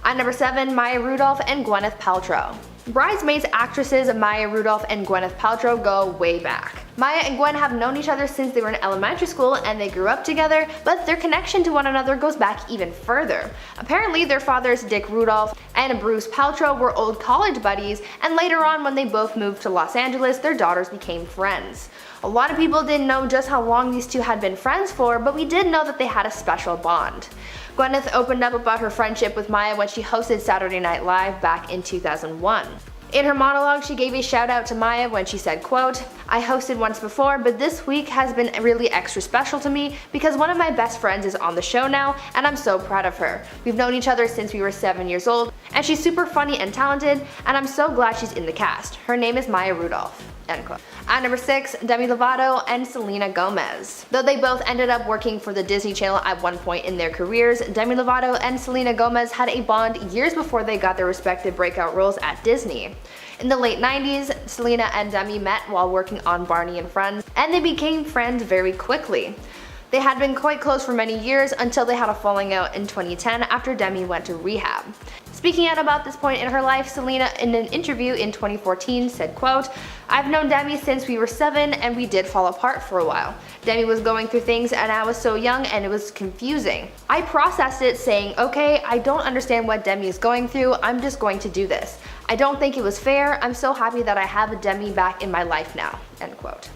At number 7, Maya Rudolph and Gwyneth Paltrow. Bridesmaids actresses Maya Rudolph and Gwyneth Paltrow go way back. Maya and Gwen have known each other since they were in elementary school and they grew up together, but their connection to one another goes back even further. Apparently their fathers Dick Rudolph and Bruce Paltrow were old college buddies, and later on when they both moved to Los Angeles, their daughters became friends. A lot of people didn't know just how long these two had been friends for, but we did know that they had a special bond. Gwyneth opened up about her friendship with Maya when she hosted Saturday Night Live back in 2001. In her monologue, she gave a shout out to Maya when she said, quote, "I hosted once before, but this week has been really extra special to me because one of my best friends is on the show now, and I'm so proud of her. We've known each other since we were 7 years old, and she's super funny and talented, and I'm so glad she's in the cast. Her name is Maya Rudolph." End quote. At number 6, Demi Lovato and Selena Gomez. Though they both ended up working for the Disney Channel at one point in their careers, Demi Lovato and Selena Gomez had a bond years before they got their respective breakout roles at Disney. In the late 90s, Selena and Demi met while working on Barney and Friends, and they became friends very quickly. They had been quite close for many years until they had a falling out in 2010 after Demi went to rehab. Speaking out about this point in her life, Selena in an interview in 2014 said, quote, "I've known Demi since we were 7 and we did fall apart for a while. Demi was going through things and I was so young and it was confusing. I processed it saying, okay, I don't understand what Demi is going through, I'm just going to do this. I don't think it was fair, I'm so happy that I have a Demi back in my life now." End quote.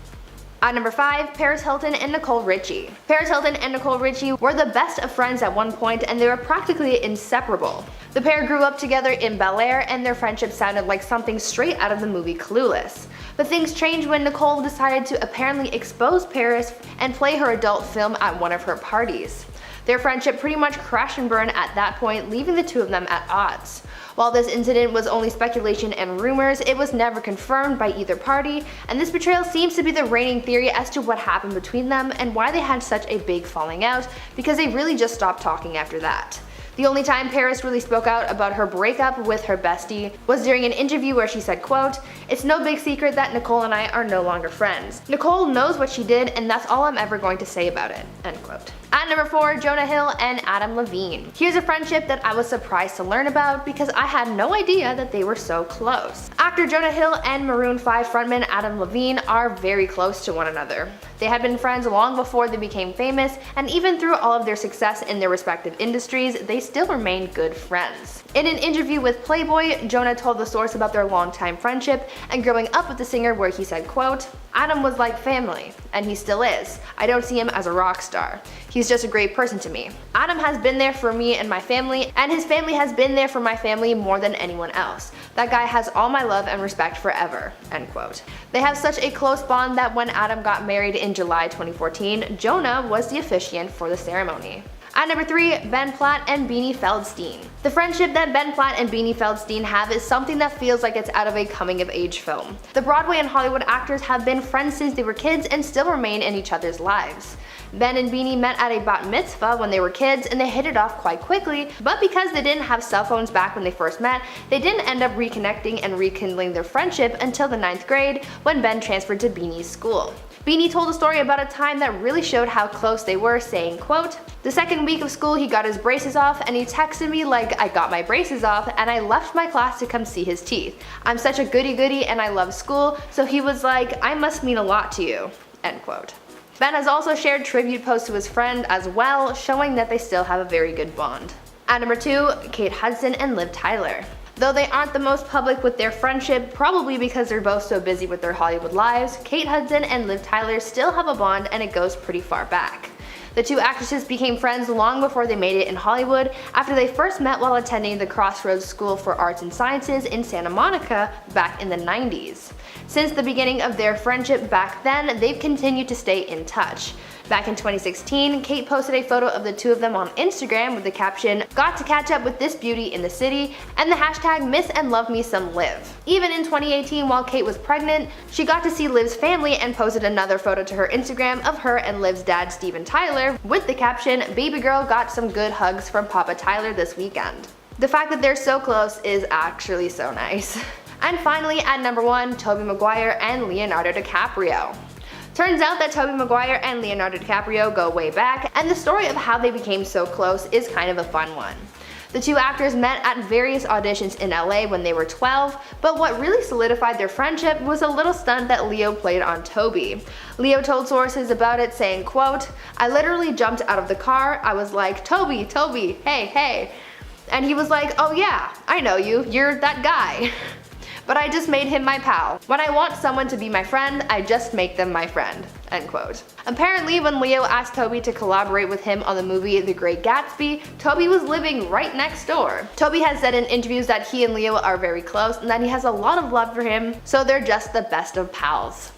At number 5, Paris Hilton and Nicole Richie. Paris Hilton and Nicole Richie were the best of friends at one point and they were practically inseparable. The pair grew up together in Bel Air and their friendship sounded like something straight out of the movie Clueless. But things changed when Nicole decided to apparently expose Paris and play her adult film at one of her parties. Their friendship pretty much crashed and burned at that point, leaving the two of them at odds. While this incident was only speculation and rumors, it was never confirmed by either party, and this betrayal seems to be the reigning theory as to what happened between them and why they had such a big falling out, because they really just stopped talking after that. The only time Paris really spoke out about her breakup with her bestie was during an interview where she said, quote, "It's no big secret that Nicole and I are no longer friends. Nicole knows what she did and that's all I'm ever going to say about it." End quote. At number 4, Jonah Hill and Adam Levine. Here's a friendship that I was surprised to learn about because I had no idea that they were so close. Actor Jonah Hill and Maroon 5 frontman Adam Levine are very close to one another. They had been friends long before they became famous, and even through all of their success in their respective industries, they still remained good friends. In an interview with Playboy, Jonah told the source about their longtime friendship and growing up with the singer, where he said, quote, "Adam was like family, and he still is. I don't see him as a rock star. He's just a great person to me. Adam has been there for me and my family, and his family has been there for my family more than anyone else. That guy has all my love and respect forever." End quote. They have such a close bond that when Adam got married in July 2014, Jonah was the officiant for the ceremony. At number 3, Ben Platt and Beanie Feldstein. The friendship that Ben Platt and Beanie Feldstein have is something that feels like it's out of a coming-of-age film. The Broadway and Hollywood actors have been friends since they were kids and still remain in each other's lives. Ben and Beanie met at a bat mitzvah when they were kids and they hit it off quite quickly, but because they didn't have cell phones back when they first met, they didn't end up reconnecting and rekindling their friendship until the 9th grade when Ben transferred to Beanie's school. Beanie told a story about a time that really showed how close they were, saying, quote, "The second week of school he got his braces off and he texted me like I got my braces off and I left my class to come see his teeth. I'm such a goody-goody and I love school, so he was like, I must mean a lot to you." End quote. Ben has also shared tribute posts to his friend as well, showing that they still have a very good bond. At number 2, Kate Hudson and Liv Tyler. Though they aren't the most public with their friendship, probably because they're both so busy with their Hollywood lives, Kate Hudson and Liv Tyler still have a bond and it goes pretty far back. The two actresses became friends long before they made it in Hollywood, after they first met while attending the Crossroads School for Arts and Sciences in Santa Monica back in the 90s. Since the beginning of their friendship back then, they've continued to stay in touch. Back in 2016, Kate posted a photo of the two of them on Instagram with the caption, "Got to catch up with this beauty in the city," and the hashtag "miss and love me some Liv." Even in 2018, while Kate was pregnant, she got to see Liv's family and posted another photo to her Instagram of her and Liv's dad, Steven Tyler, with the caption, "Baby girl got some good hugs from Papa Tyler this weekend." The fact that they're so close is actually so nice. And finally, at number 1, Tobey Maguire and Leonardo DiCaprio. Turns out that Tobey Maguire and Leonardo DiCaprio go way back, and the story of how they became so close is kind of a fun one. The two actors met at various auditions in LA when they were 12, but what really solidified their friendship was a little stunt that Leo played on Tobey. Leo told sources about it, saying, quote, "I literally jumped out of the car, I was like, Tobey, Tobey, hey, hey." And he was like, "Oh yeah, I know you, you're that guy." But I just made him my pal. When I want someone to be my friend, I just make them my friend." End quote. Apparently, when Leo asked Tobey to collaborate with him on the movie The Great Gatsby, Tobey was living right next door. Tobey has said in interviews that he and Leo are very close and that he has a lot of love for him, so they're just the best of pals.